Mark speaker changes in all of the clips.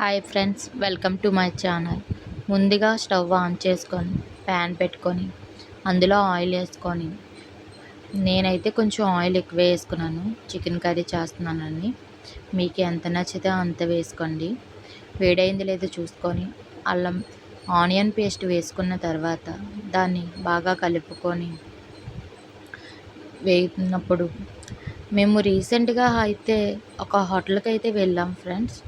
Speaker 1: Hi friends, welcome to my channel. ముందుగా stove on చేసుకొని pan పెట్టుకొని అందులో ఆయిల్ వేసుకొని, నేనైతే కొంచెం ఆయిల్ ఎక్కువ వేసుకున్నాను. చికెన్ కర్రీ చేస్తున్నానని మీకు ఎంత నచ్చితే అంత వేసుకోండి. వేడైంది లేదో చూసుకొని అల్లం ఆనియన్ పేస్ట్ వేసుకున్న తర్వాత దాన్ని బాగా కలుపుకొని వేగినప్పుడు మేము రీసెంట్గా అయితే ఒక హోటల్కి అయితే వెళ్ళాం ఫ్రెండ్స్.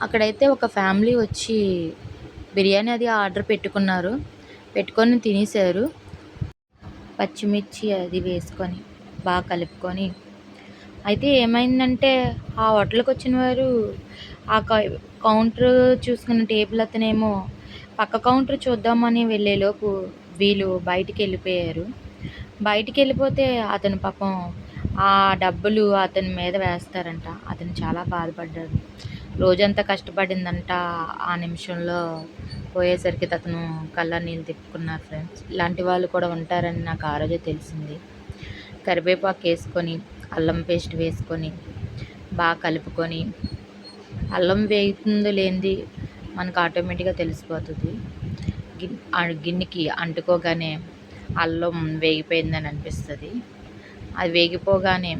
Speaker 1: అక్కడైతే ఒక ఫ్యామిలీ వచ్చి బిర్యానీ అది ఆర్డర్ పెట్టుకొని తినేశారు. పచ్చిమిర్చి అది వేసుకొని బాగా కలుపుకొని, అయితే ఏమైందంటే ఆ హోటల్కి వచ్చిన వారు ఆ కౌంటర్ చూసుకున్న టేబుల్ అతనేమో పక్క కౌంటర్ చూద్దామని వెళ్ళేలోపు వీళ్ళు బయటికి వెళ్ళిపోయారు. బయటికి వెళ్ళిపోతే అతను పాపం ఆ డబ్బులు అతని మీద వేస్తారంట. అతను చాలా బాధపడ్డాడు. రోజంతా కష్టపడిందంట, ఆ నిమిషంలో పోయేసరికి అతను కళ్ళ నీళ్ళు తిప్పుకున్నారు ఫ్రెండ్స్. ఇలాంటి వాళ్ళు కూడా ఉంటారని నాకు ఆ రోజే తెలిసింది. కరివేపాకు వేసుకొని అల్లం పేస్ట్ వేసుకొని బాగా కలుపుకొని, అల్లం వేగుతుందో లేనిది మనకు ఆటోమేటిక్గా తెలిసిపోతుంది. గిన్నెకి అంటుకోగానే అల్లం వేగిపోయిందని అనిపిస్తుంది. అది వేగిపోగానే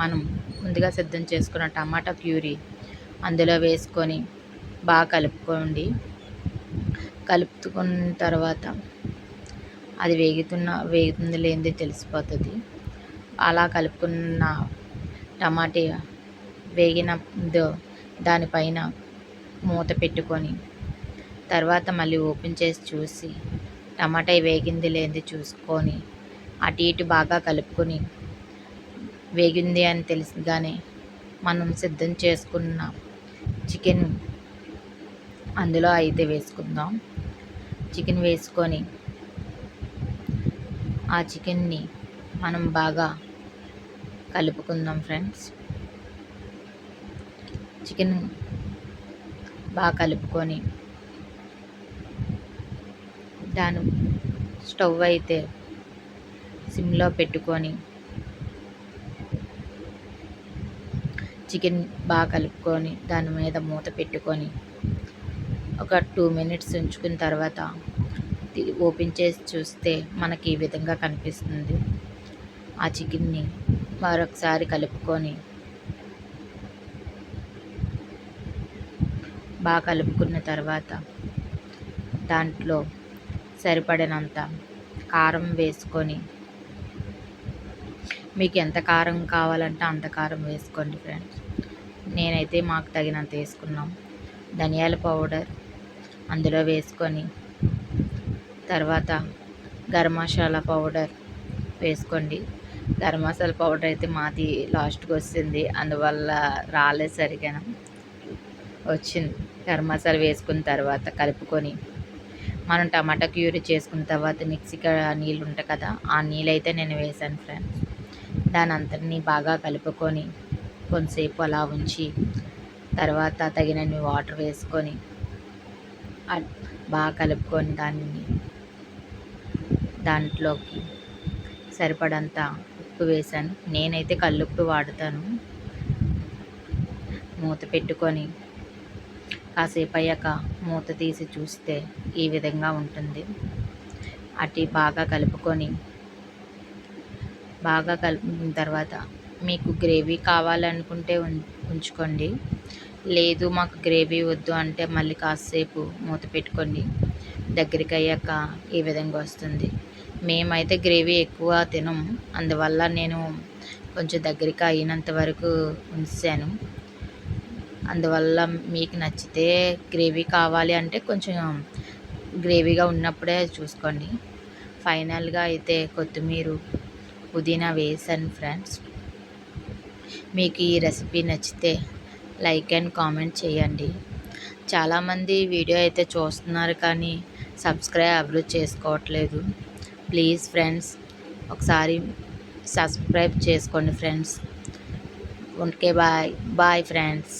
Speaker 1: మనం ముందుగా సిద్ధం చేసుకున్న టమాటా ప్యూరీ అందులో వేసుకొని బాగా కలుపుకున్న తర్వాత అది వేగుతుంది లేనిది తెలిసిపోతుంది. అలా కలుపుకున్న టమాటా వేగిన దానిపైన మూత పెట్టుకొని తర్వాత మళ్ళీ ఓపెన్ చేసి చూసి టమాటా వేగింది లేనిది చూసుకొని అటు ఇటు బాగా కలుపుకొని, వేగింది అని తెలిసిగానే మనం సిద్ధం చేసుకున్న చికెన్ అందులో అయితే వేసుకుందాం. చికెన్ వేసుకొని ఆ చికెన్ని మనం బాగా కలుపుకుందాం ఫ్రెండ్స్. చికెన్ బాగా కలుపుకొని దాని స్టవ్ అయితే సిమ్లో పెట్టుకొని చికెన్ బాగా కలుపుకొని దాని మీద మూత పెట్టుకొని ఒక 2 మినిట్స్ ఉంచుకున్న తర్వాత ఓపెన్ చేసి చూస్తే మనకి ఈ విధంగా కనిపిస్తుంది. ఆ చికెన్ని మరొకసారి కలుపుకొని బాగా కలుపుకున్న తర్వాత దాంట్లో సరిపడినంత కారం వేసుకొని, మీకు ఎంత కారం కావాలంటే అంత కారం వేసుకోండి ఫ్రెండ్స్. నేనైతే మాకు తగినంత వేసుకున్నాం. ధనియాల పౌడర్ అందులో వేసుకొని తర్వాత గరం మసాలా పౌడర్ వేసుకోండి. గరం మసాలా పౌడర్ అయితే మాది లాస్ట్కి వచ్చింది, అందువల్ల రాలేదు సరిగా వచ్చింది. గరం మసాలా వేసుకున్న తర్వాత కలుపుకొని మనం టమాటా ప్యూరీ చేసుకున్న తర్వాత మిక్సీకి నీళ్ళు ఉంటాయి కదా, ఆ నీళ్ళు అయితే నేను వేసాను ఫ్రెండ్స్. దాని అంతటినీ బాగా కలుపుకొని కొంతసేపు అలా ఉంచి తర్వాత తగినన్ని వాటర్ వేసుకొని బాగా కలుపుకొని దాంట్లోకి సరిపడంత ఉప్పు వేసాను. నేనైతే కల్లుప్పు వాడతాను. మూత పెట్టుకొని కాసేపు అయ్యాక మూత తీసి చూస్తే ఈ విధంగా ఉంటుంది. అటు బాగా కలుపుకొని బాగా కలిపిన తర్వాత మీకు గ్రేవీ కావాలనుకుంటే ఉంచుకోండి. లేదు మాకు గ్రేవీ వద్దు అంటే మళ్ళీ కాసేపు మూత పెట్టుకోండి. దగ్గరికి అయ్యాక ఈ విధంగా వస్తుంది. మేమైతే గ్రేవీ ఎక్కువ తినం, అందువల్ల నేను కొంచెం దగ్గరికి అయినంత వరకు ఉంచాను. అందువల్ల మీకు నచ్చితే గ్రేవీ కావాలి అంటే కొంచెం గ్రేవీగా ఉన్నప్పుడే చూసుకోండి. ఫైనల్గా అయితే కొత్తిమీర పుదీనా వేసాను ఫ్రెండ్స్. మీకు ఈ రెసిపీ నచ్చితే లైక్ అండ్ కామెంట్ చేయండి. చాలామంది వీడియో అయితే చూస్తున్నారు కానీ సబ్స్క్రైబ్ ఎవరు చేసుకోవట్లేదు. ప్లీజ్ ఫ్రెండ్స్ ఒకసారి సబ్స్క్రైబ్ చేసుకోండి ఫ్రెండ్స్. Okay, bye friends.